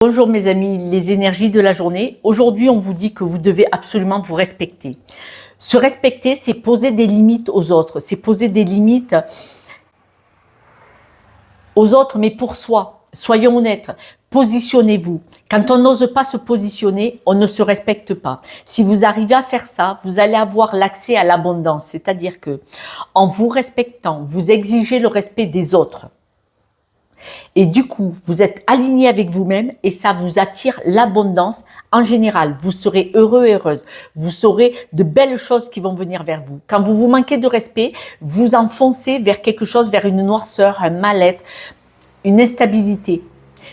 Bonjour mes amis, les énergies de la journée. Aujourd'hui, on vous dit que vous devez absolument vous respecter. Se respecter, c'est poser des limites aux autres. C'est poser des limites aux autres, mais pour soi. Soyons honnêtes. Positionnez-vous. Quand on n'ose pas se positionner, on ne se respecte pas. Si vous arrivez à faire ça, vous allez avoir l'accès à l'abondance. C'est-à-dire que, en vous respectant, vous exigez le respect des autres. Et du coup, vous êtes aligné avec vous-même et ça vous attire l'abondance en général. Vous serez heureux et heureuse. Vous saurez de belles choses qui vont venir vers vous. Quand vous vous manquez de respect, vous enfoncez vers quelque chose, vers une noirceur, un mal-être, une instabilité.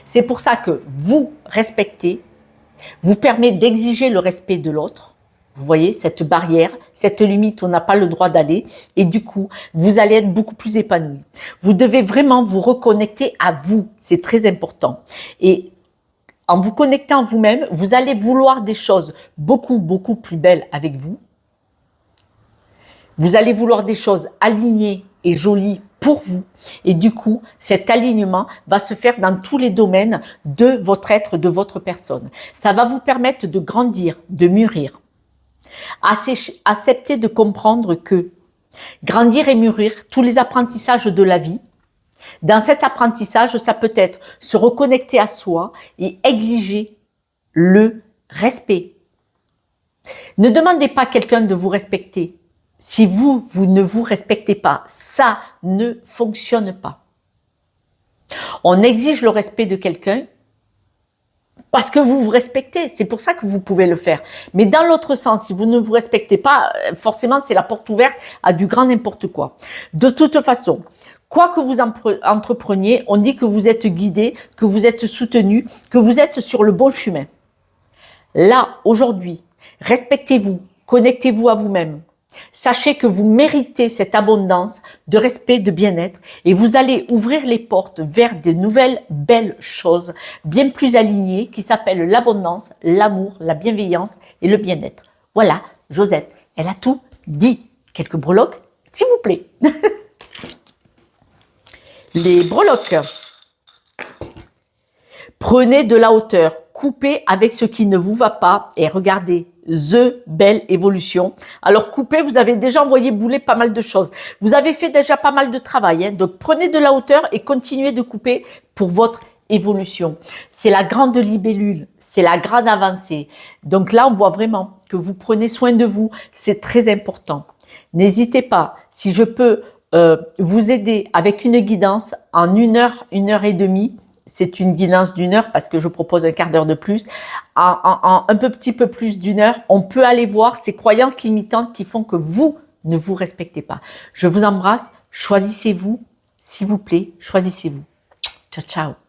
C'est pour ça que vous respecter vous permet d'exiger le respect de l'autre. Vous voyez, cette barrière, cette limite, on n'a pas le droit d'aller. Et du coup, vous allez être beaucoup plus épanoui. Vous devez vraiment vous reconnecter à vous. C'est très important. Et en vous connectant à vous-même, vous allez vouloir des choses beaucoup, beaucoup plus belles avec vous. Vous allez vouloir des choses alignées et jolies pour vous. Et du coup, cet alignement va se faire dans tous les domaines de votre être, de votre personne. Ça va vous permettre de grandir, de mûrir. Accepter de comprendre que grandir et mûrir, tous les apprentissages de la vie, dans cet apprentissage, ça peut être se reconnecter à soi et exiger le respect. Ne demandez pas à quelqu'un de vous respecter. Si vous ne vous respectez pas, ça ne fonctionne pas. On exige le respect de quelqu'un parce que vous vous respectez, c'est pour ça que vous pouvez le faire. Mais dans l'autre sens, si vous ne vous respectez pas, forcément c'est la porte ouverte à du grand n'importe quoi. De toute façon, quoi que vous entrepreniez, on dit que vous êtes guidé, que vous êtes soutenu, que vous êtes sur le bon chemin. Là, aujourd'hui, respectez-vous, connectez-vous à vous-même. Sachez que vous méritez cette abondance de respect, de bien-être et vous allez ouvrir les portes vers de nouvelles belles choses bien plus alignées qui s'appellent l'abondance, l'amour, la bienveillance et le bien-être. Voilà, Josette, elle a tout dit. Quelques breloques, s'il vous plaît. Les breloques. Prenez de la hauteur, coupez avec ce qui ne vous va pas et regardez, the belle évolution. Alors coupez, vous avez déjà envoyé bouler pas mal de choses. Vous avez fait déjà pas mal de travail. Donc prenez de la hauteur et continuez de couper pour votre évolution. C'est la grande libellule, c'est la grande avancée. Donc là, on voit vraiment que vous prenez soin de vous. C'est très important. N'hésitez pas, si je peux vous aider avec une guidance en 1 heure et demie, c'est une guidance d'1 heure parce que je propose un quart d'heure de plus. En un petit peu plus d'1 heure, on peut aller voir ces croyances limitantes qui font que vous ne vous respectez pas. Je vous embrasse. Choisissez-vous, s'il vous plaît. Choisissez-vous. Ciao, ciao.